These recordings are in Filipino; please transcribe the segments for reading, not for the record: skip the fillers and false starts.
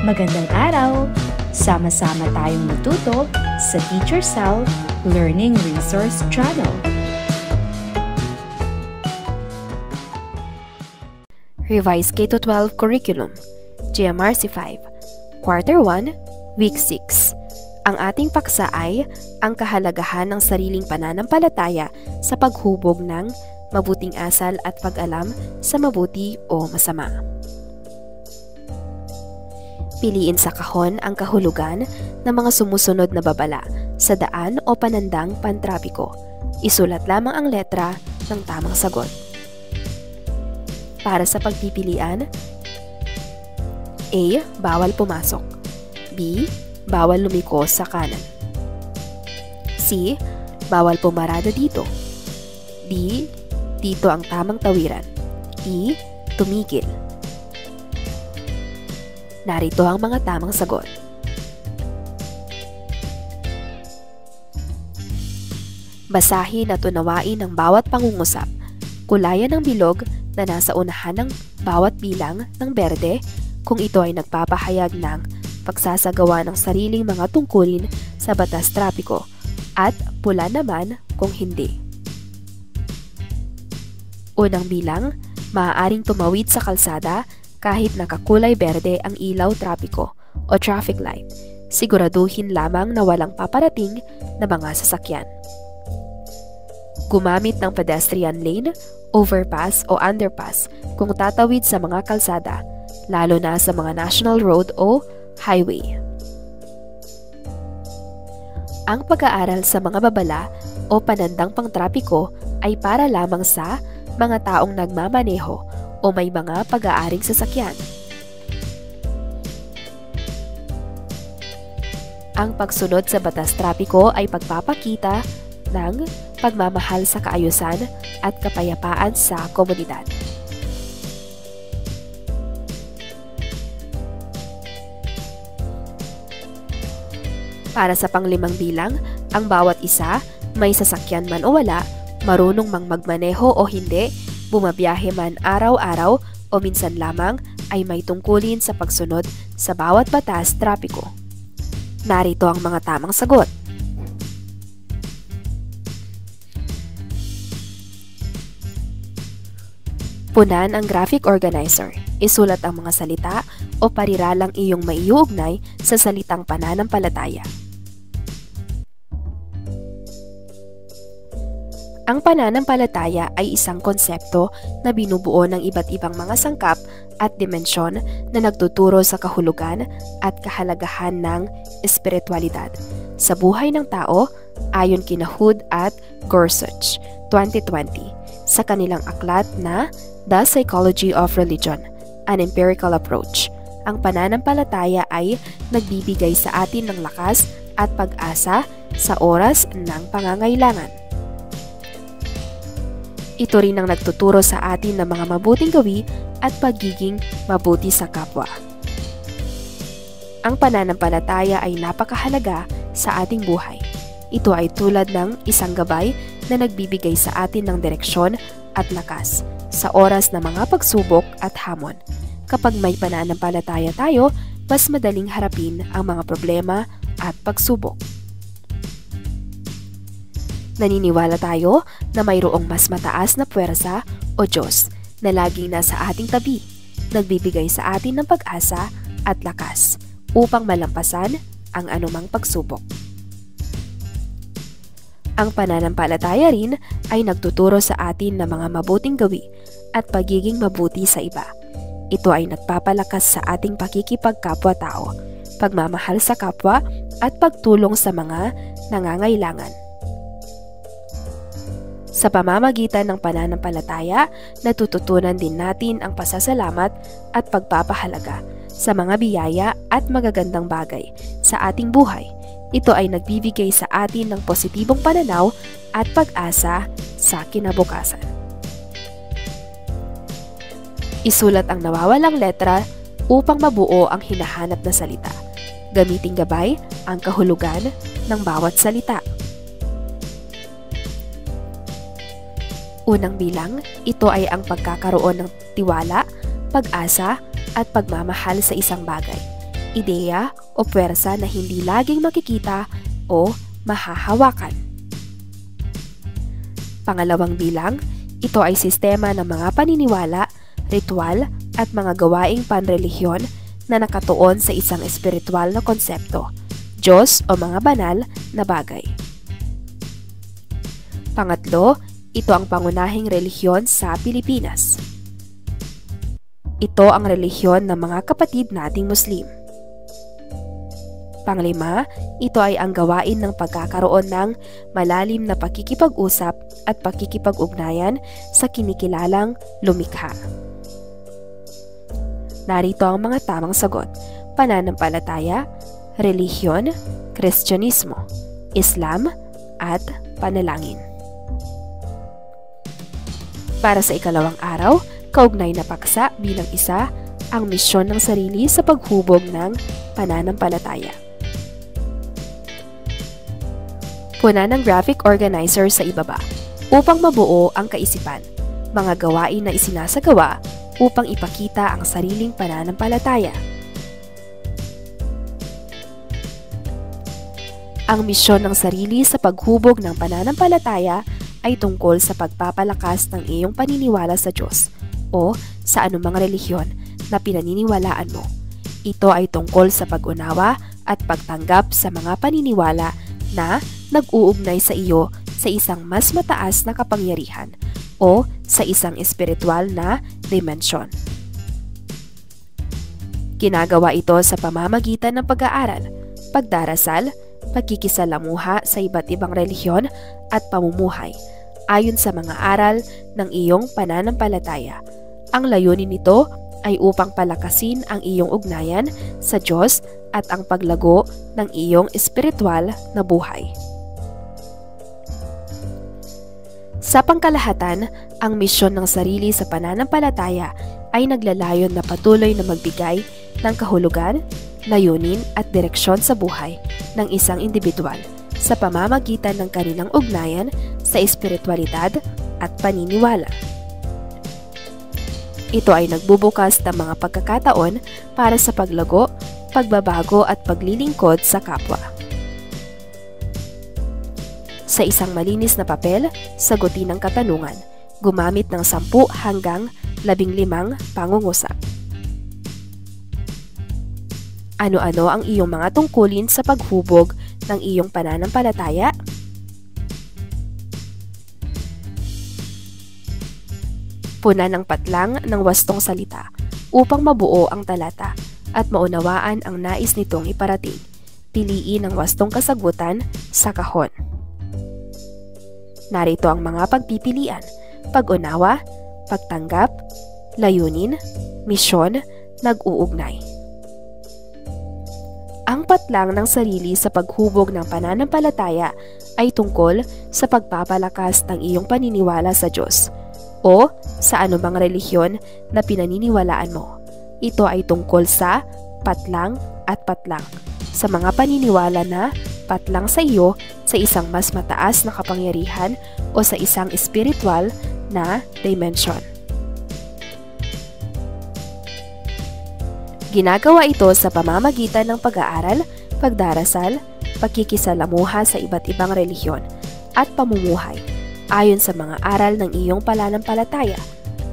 Magandang araw! Sama-sama tayong matuto sa Teacher Sal Learning Resource Channel. Revised K-12 Curriculum, GMRC 5, Quarter 1, Week 6. Ang ating paksa ay ang kahalagahan ng sariling pananampalataya sa paghubog ng mabuting asal at pag-alam sa mabuti o masama. Piliin sa kahon ang kahulugan ng mga sumusunod na babala sa daan o panandang pantrapiko. Isulat lamang ang letra ng tamang sagot. Para sa pagpipilian, A. Bawal pumasok. B. Bawal lumiko sa kanan. C. Bawal pumarada dito. D. Dito ang tamang tawiran. E. Tumigil. Narito ang mga tamang sagot. Basahin at unawain ang bawat pangungusap. Kulayan ng bilog na nasa unahan ng bawat bilang ng berde kung ito ay nagpapahayag ng pagsasagawa ng sariling mga tungkulin sa batas trapiko at pula naman kung hindi. Unang bilang, maaaring tumawid sa kalsada kahit nakakulay berde ang ilaw trapiko o traffic light. Siguraduhin lamang na walang paparating na mga sasakyan. Gumamit ng pedestrian lane, overpass o underpass kung tatawid sa mga kalsada, lalo na sa mga national road o highway. Ang pag-aaral sa mga babala o panandang pangtrapiko ay para lamang sa mga taong nagmamaneho o may mga pag-aaring sasakyan. Ang pagsunod sa batas trapiko ay pagpapakita ng pagmamahal sa kaayusan at kapayapaan sa komunidad. Para sa panglimang bilang, ang bawat isa, may sasakyan man o wala, marunong mang magmaneho o hindi, bumabiyahe man araw-araw o minsan lamang ay may tungkulin sa pagsunod sa bawat batas trapiko. Narito ang mga tamang sagot. Punan ang graphic organizer. Isulat ang mga salita o pariralang iyong maiuugnay sa salitang pananampalataya. Ang pananampalataya ay isang konsepto na binubuo ng iba't ibang mga sangkap at dimensyon na nagtuturo sa kahulugan at kahalagahan ng espiritualidad sa buhay ng tao ayon kina Hood at Gorsuch 2020 sa kanilang aklat na The Psychology of Religion, an Empirical Approach. Ang pananampalataya ay nagbibigay sa atin ng lakas at pag-asa sa oras ng pangangailangan. Ito rin ang nagtuturo sa atin ng mga mabuting gawi at pagiging mabuti sa kapwa. Ang pananampalataya ay napakahalaga sa ating buhay. Ito ay tulad ng isang gabay na nagbibigay sa atin ng direksyon at lakas sa oras ng mga pagsubok at hamon. Kapag may pananampalataya tayo, mas madaling harapin ang mga problema at pagsubok. Naniniwala tayo na mayroong mas mataas na puwersa o Diyos na laging nasa ating tabi, nagbibigay sa atin ng pag-asa at lakas upang malampasan ang anumang pagsubok. Ang pananampalataya rin ay nagtuturo sa atin ng mga mabuting gawi at pagiging mabuti sa iba. Ito ay nagpapalakas sa ating pakikipagkapwa-tao, pagmamahal sa kapwa at pagtulong sa mga nangangailangan. Sa pamamagitan ng pananampalataya, natututunan din natin ang pasasalamat at pagpapahalaga sa mga biyaya at magagandang bagay sa ating buhay. Ito ay nagbibigay sa atin ng positibong pananaw at pag-asa sa kinabukasan. Isulat ang nawawalang letra upang mabuo ang hinahanap na salita. Gamiting gabay ang kahulugan ng bawat salita. Unang bilang, ito ay ang pagkakaroon ng tiwala, pag-asa, at pagmamahal sa isang bagay. ideya o puwersa na hindi laging makikita o mahahawakan. Pangalawang bilang, ito ay sistema ng mga paniniwala, ritual at mga gawaing panrelihiyon na nakatuon sa isang espiritual na konsepto, Diyos o mga banal na bagay. Pangatlo, ito ang pangunahing relihiyon sa Pilipinas. Ito ang relihiyon ng mga kapatid nating Muslim. Panglima, ito ay ang gawain ng pagkakaroon ng malalim na pakikipag-usap at pakikipag-ugnayan sa kinikilalang lumikha. Narito ang mga tamang sagot: pananampalataya, relihiyon, Kristyanismo, Islam, at panalangin. Para sa ikalawang araw, kaugnay na paksa bilang isa ang misyon ng sarili sa paghubog ng pananampalataya. Puna ng graphic organizer sa ibaba upang mabuo ang kaisipan, mga gawain na isinasagawa upang ipakita ang sariling pananampalataya. Ang misyon ng sarili sa paghubog ng pananampalataya ay tungkol sa pagpapalakas ng iyong paniniwala sa Diyos o sa anumang relihiyon na pinaniniwalaan mo. Ito ay tungkol sa pag-unawa at pagtanggap sa mga paniniwala na nag-uugnay sa iyo sa isang mas mataas na kapangyarihan o sa isang espiritual na dimensyon. Ginagawa ito sa pamamagitan ng pag-aaral, pagdarasal, pagkikisalamuha sa iba't ibang relihiyon at pamumuhay ayon sa mga aral ng iyong pananampalataya. Ang layunin nito ay upang palakasin ang iyong ugnayan sa Diyos at ang paglago ng iyong espiritual na buhay. Sa pangkalahatan, ang misyon ng sarili sa pananampalataya ay naglalayon na patuloy na magbigay ng kahulugan, layunin at direksyon sa buhay ng isang individual sa pamamagitan ng kanilang ugnayan sa espiritualidad at paniniwala. Ito ay nagbubukas ng mga pagkakataon para sa paglago, pagbabago at paglilingkod sa kapwa. Sa isang malinis na papel, sagutin ang katanungan. Gumamit ng 10 hanggang 15 pangungusap. Ano-ano ang iyong mga tungkulin sa paghubog ng iyong pananampalataya? Puna ng patlang ng wastong salita upang mabuo ang talata at maunawaan ang nais nitong iparating. Piliin ang wastong kasagutan sa kahon. Narito ang mga pagpipilian: pag-unawa, pagtanggap, layunin, misyon, nag-uugnay. Ang patlang ng sarili sa paghubog ng pananampalataya ay tungkol sa pagpapalakas ng iyong paniniwala sa Diyos o sa anumang relihiyon na pinaniniwalaan mo. Ito ay tungkol sa patlang at patlang, sa mga paniniwala na patlang sa iyo sa isang mas mataas na kapangyarihan o sa isang espiritual na dimension. Ginagawa ito sa pamamagitan ng pag-aaral, pagdarasal, pagkikisalamuha sa iba't ibang relihiyon at pamumuhay ayon sa mga aral ng iyong pananampalataya.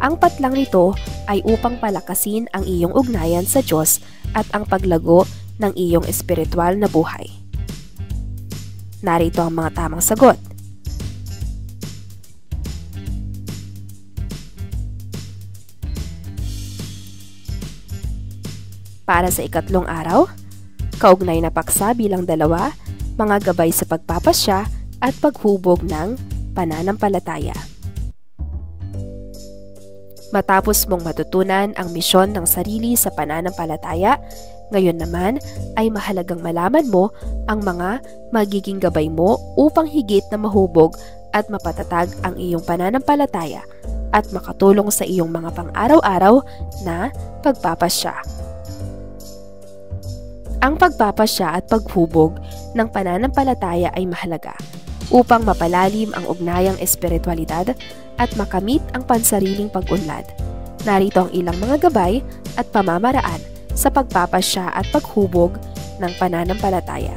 Ang patlang nito ay upang palakasin ang iyong ugnayan sa Diyos at ang paglago ng iyong espiritual na buhay. Narito ang mga tamang sagot. Para sa ikatlong araw, kaugnay na paksa bilang 2, mga gabay sa pagpapasya at paghubog ng pananampalataya. Matapos mong matutunan ang misyon ng sarili sa pananampalataya, ngayon naman ay mahalagang malaman mo ang mga magiging gabay mo upang higit na mahubog at mapatatag ang iyong pananampalataya at makatulong sa iyong mga pang-araw-araw na pagpapasya. Ang pagpapasya at paghubog ng pananampalataya ay mahalaga upang mapalalim ang ugnayang espiritualidad at makamit ang pansariling pag-unlad. Narito ang ilang mga gabay at pamamaraan sa pagpapasya at paghubog ng pananampalataya.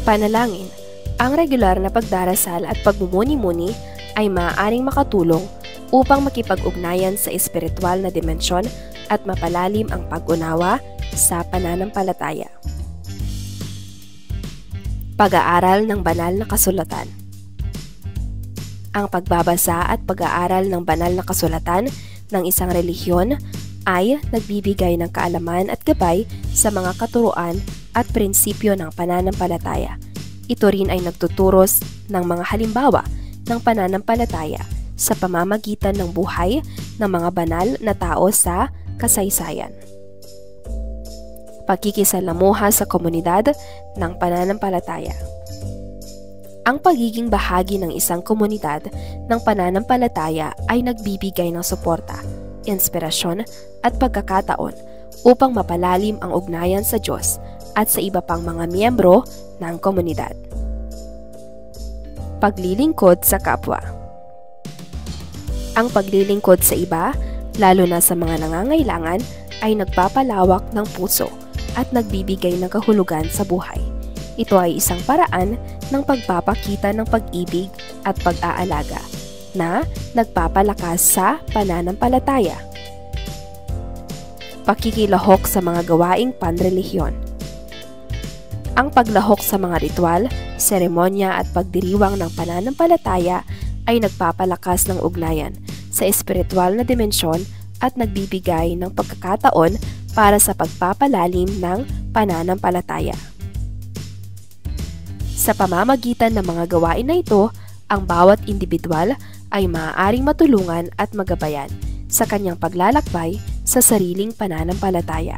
Panalangin. Ang regular na pagdarasal at pagmumuni-muni ay maaaring makatulong upang makipag-ugnayan sa espiritual na dimensyon at mapalalim ang pag-unawa sa pananampalataya. Pag-aaral ng banal na kasulatan. Ang pagbabasa at pag-aaral ng banal na kasulatan ng isang relihiyon ay nagbibigay ng kaalaman at gabay sa mga katuruan at prinsipyo ng pananampalataya. Ito rin ay nagtuturos ng mga halimbawa ng pananampalataya sa pamamagitan ng buhay ng mga banal na tao sa kasaysayan. Pagkikisalamuha sa komunidad ng pananampalataya. Ang pagiging bahagi ng isang komunidad ng pananampalataya ay nagbibigay ng suporta, inspirasyon at pagkakataon upang mapalalim ang ugnayan sa Diyos at sa iba pang mga miyembro ng komunidad. Paglilingkod sa kapwa. Ang paglilingkod sa iba, lalo na sa mga nangangailangan, ay nagpapalawak ng puso at nagbibigay ng kahulugan sa buhay. Ito ay isang paraan ng pagpapakita ng pag-ibig at pag-aalaga na nagpapalakas sa pananampalataya. Pakikilahok sa mga gawaing panrelihiyon. Ang paglahok sa mga ritual, seremonya at pagdiriwang ng pananampalataya ay nagpapalakas ng ugnayan sa espiritual na dimensyon at nagbibigay ng pagkakataon para sa pagpapalalim ng pananampalataya. Sa pamamagitan ng mga gawain na ito, ang bawat individual ay maaaring matulungan at magabayan sa kanyang paglalakbay sa sariling pananampalataya.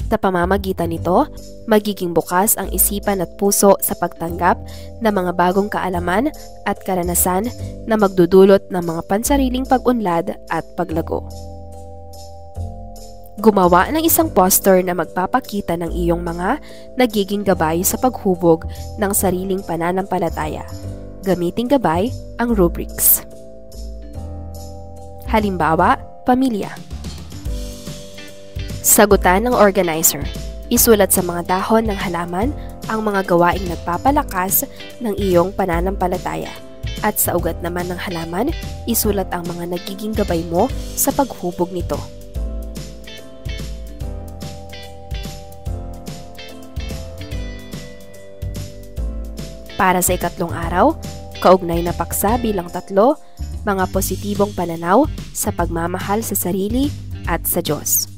Sa pamamagitan nito, magiging bukas ang isipan at puso sa pagtanggap ng mga bagong kaalaman at karanasan na magdudulot ng mga pansariling pag-unlad at paglago. Gumawa ng isang poster na magpapakita ng iyong mga nagiging gabay sa paghubog ng sariling pananampalataya. Gamiting gabay ang rubrics. Halimbawa, pamilya. Sagutan ng organizer. Isulat sa mga dahon ng halaman ang mga gawaing nagpapalakas ng iyong pananampalataya. At sa ugat naman ng halaman, isulat ang mga nagiging gabay mo sa paghubog nito. Para sa ikatlong araw, kaugnay na paksa bilang 3, mga positibong pananaw sa pagmamahal sa sarili at sa Diyos.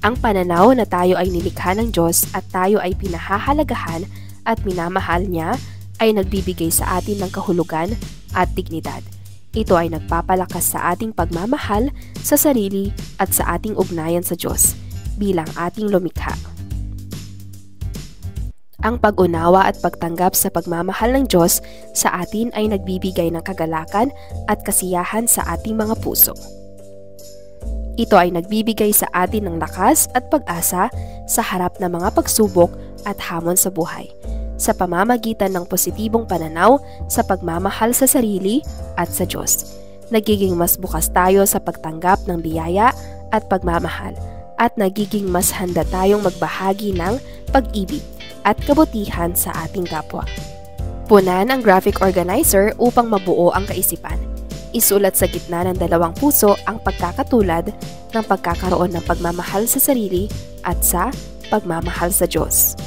Ang pananaw na tayo ay nilikha ng Diyos at tayo ay pinahahalagahan at minamahal niya ay nagbibigay sa atin ng kahulugan at dignidad. Ito ay nagpapalakas sa ating pagmamahal sa sarili at sa ating ugnayan sa Diyos bilang ating lumikha. Ang pag-unawa at pagtanggap sa pagmamahal ng Diyos sa atin ay nagbibigay ng kagalakan at kasiyahan sa ating mga puso. Ito ay nagbibigay sa atin ng lakas at pag-asa sa harap ng mga pagsubok at hamon sa buhay, sa pamamagitan ng positibong pananaw sa pagmamahal sa sarili at sa Diyos. Nagiging mas bukas tayo sa pagtanggap ng biyaya at pagmamahal at nagiging mas handa tayong magbahagi ng pag-ibig at kabutihan sa ating kapwa. Punan ang graphic organizer upang mabuo ang kaisipan. Isulat sa gitna ng 2 puso ang pagkakatulad ng pagkakaroon ng pagmamahal sa sarili at sa pagmamahal sa Diyos.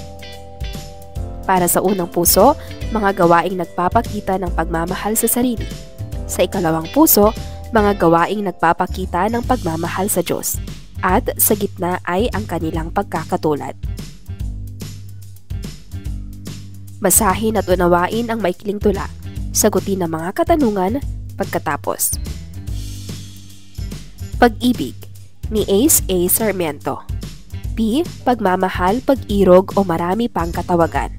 Para sa unang puso, mga gawaing nagpapakita ng pagmamahal sa sarili. Sa ikalawang puso, mga gawaing nagpapakita ng pagmamahal sa Diyos. At sa gitna ay ang kanilang pagkakatulad. Basahin at unawain ang maikling tula. Sagutin ang mga katanungan pagkatapos. Pag-ibig ni Ace A. Sarmiento. B. Pagmamahal, pag-irog o marami pang katawagan.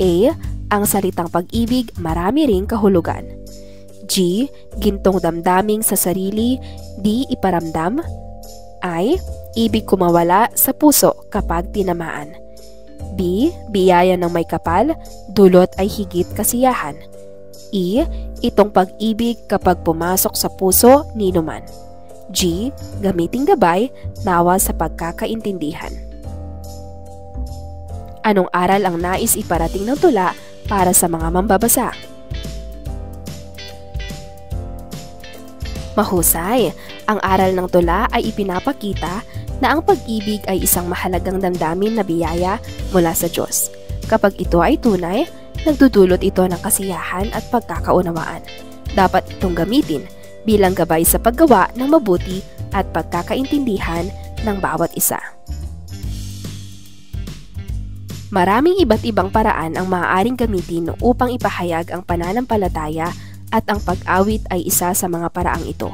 A. Ang salitang pag-ibig, marami ring kahulugan. G. Gintong damdaming sa sarili, di iparamdam. I. Ibig kumawala sa puso kapag tinamaan. B. Biyaya ng may kapal, dulot ay higit kasiyahan. E. Itong pag-ibig kapag pumasok sa puso, ninuman. G. Gamiting gabay, nawa sa pagkakaintindihan. Anong aral ang nais iparating ng tula para sa mga mambabasa? Mahusay! Ang aral ng tula ay ipinapakita na ang pag-ibig ay isang mahalagang damdamin na biyaya mula sa Diyos. Kapag ito ay tunay, nagdudulot ito ng kasiyahan at pagkakaunawaan. Dapat itong gamitin bilang gabay sa paggawa ng mabuti at pagkakaintindihan ng bawat isa. Maraming iba't ibang paraan ang maaaring gamitin upang ipahayag ang pananampalataya at ang pag-awit ay isa sa mga paraang ito.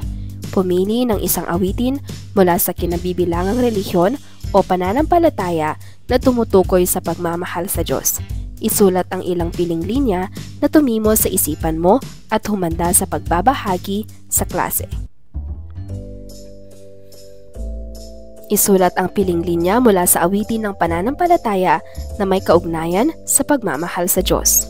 Pumili ng isang awitin mula sa kinabibilangang relihiyon o pananampalataya na tumutukoy sa pagmamahal sa Diyos. Isulat ang ilang piling linya na tumimo sa isipan mo at humanda sa pagbabahagi sa klase. Isulat ang piling linya mula sa awitin ng pananampalataya na may kaugnayan sa pagmamahal sa Diyos.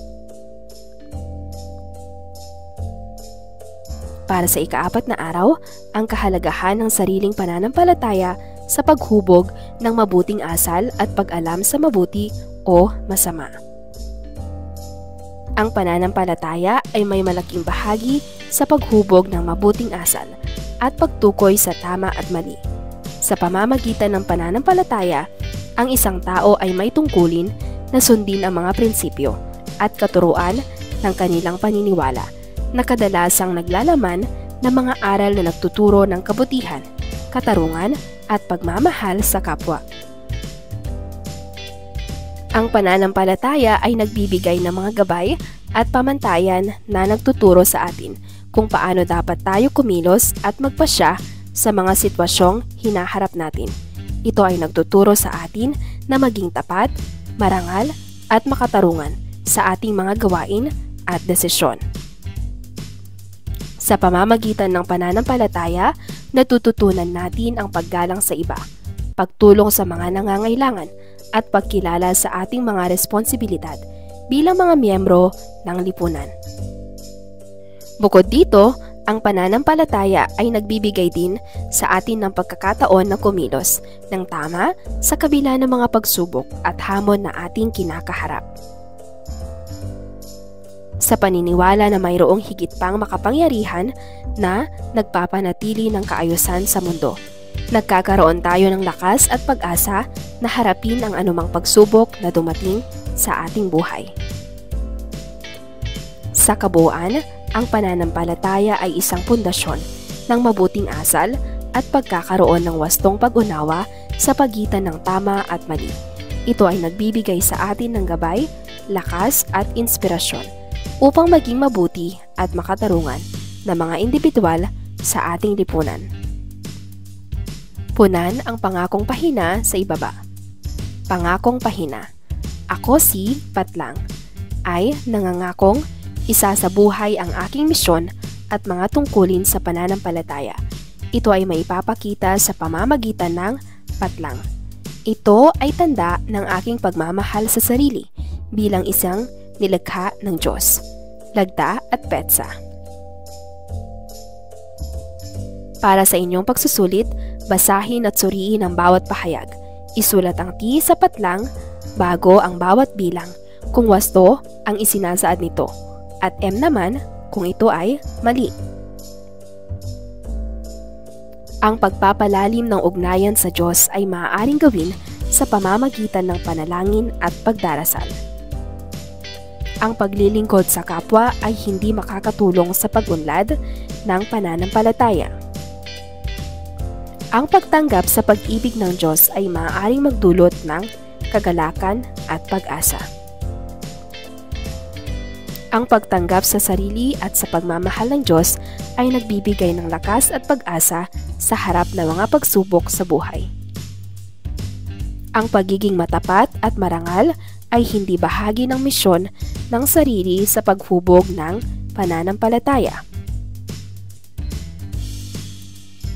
Para sa ika-4 na araw, ang kahalagahan ng sariling pananampalataya sa paghubog ng mabuting asal at pag-alam sa mabuti o masama. Ang pananampalataya ay may malaking bahagi sa paghubog ng mabuting asal at pagtukoy sa tama at mali. Sa pamamagitan ng pananampalataya, ang isang tao ay may tungkulin na sundin ang mga prinsipyo at katuruan ng kanilang paniniwala na kadalasang naglalaman ng mga aral na nagtuturo ng kabutihan, katarungan at pagmamahal sa kapwa. Ang pananampalataya ay nagbibigay ng mga gabay at pamantayan na nagtuturo sa atin kung paano dapat tayo kumilos at magpasya sa mga sitwasyong hinaharap natin. Ito ay nagtuturo sa atin na maging tapat, marangal at makatarungan sa ating mga gawain at desisyon. Sa pamamagitan ng pananampalataya, natututunan natin ang paggalang sa iba, pagtulong sa mga nangangailangan at pagkilala sa ating mga responsibilidad bilang mga miyembro ng lipunan. Bukod dito, ang pananampalataya ay nagbibigay din sa atin ng pagkakataon na kumilos ng tama sa kabila ng mga pagsubok at hamon na ating kinakaharap. Sa paniniwala na mayroong higit pang makapangyarihan na nagpapanatili ng kaayusan sa mundo, nagkakaroon tayo ng lakas at pag-asa na harapin ang anumang pagsubok na dumating sa ating buhay. Sa kabuuan, ang pananampalataya ay isang pundasyon ng mabuting asal at pagkakaroon ng wastong pag-unawa sa pagitan ng tama at mali. Ito ay nagbibigay sa atin ng gabay, lakas at inspirasyon upang maging mabuti at makatarungan na mga individual sa ating lipunan. Punan ang pangakong pahina sa ibaba. Pangakong pahina. Ako si Patlang ay nangangakong isa sa buhay ang aking misyon at mga tungkulin sa pananampalataya. Ito ay maipapakita sa pamamagitan ng patlang. Ito ay tanda ng aking pagmamahal sa sarili bilang isang nilikha ng Diyos. Lagda at petsa. Para sa inyong pagsusulit, basahin at suriin ang bawat pahayag. Isulat ang T sa patlang bago ang bawat bilang kung wasto ang isinasaad nito. At M naman kung ito ay mali. Ang pagpapalalim ng ugnayan sa Diyos ay maaaring gawin sa pamamagitan ng panalangin at pagdarasal. Ang paglilingkod sa kapwa ay hindi makakatulong sa pag-unlad ng pananampalataya. Ang pagtanggap sa pag-ibig ng Diyos ay maaaring magdulot ng kagalakan at pag-asa. Ang pagtanggap sa sarili at sa pagmamahal ng Diyos ay nagbibigay ng lakas at pag-asa sa harap ng mga pagsubok sa buhay. Ang pagiging matapat at marangal ay hindi bahagi ng misyon ng sarili sa paghubog ng pananampalataya.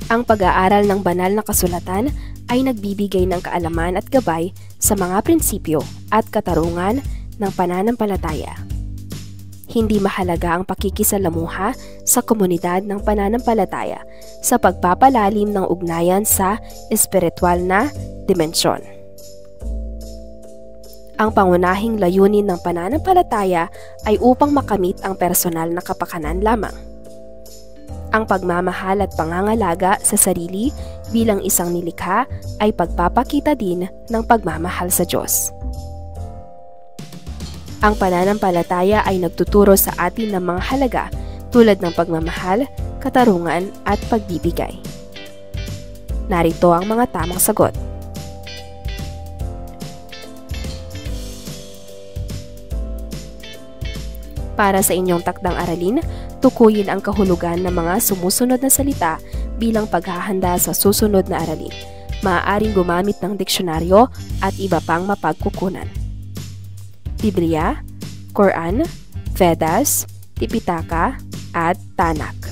Ang pag-aaral ng banal na kasulatan ay nagbibigay ng kaalaman at gabay sa mga prinsipyo at katarungan ng pananampalataya. hindi mahalaga ang pakikisalamuha sa komunidad ng pananampalataya sa pagpapalalim ng ugnayan sa espiritual na dimensyon. Ang pangunahing layunin ng pananampalataya ay upang makamit ang personal na kapakanan lamang. Ang pagmamahal at pangangalaga sa sarili bilang isang nilikha ay pagpapakita din ng pagmamahal sa Diyos. Ang pananampalataya ay nagtuturo sa atin ng mga halaga tulad ng pagmamahal, katarungan at pagbibigay. Narito ang mga tamang sagot. Para sa inyong takdang aralin, tukuyin ang kahulugan ng mga sumusunod na salita bilang paghahanda sa susunod na aralin. Maaaring gumamit ng diksyonaryo at iba pang mapagkukunan. Biblia, Quran, Vedas, Tipitaka, at Tanak.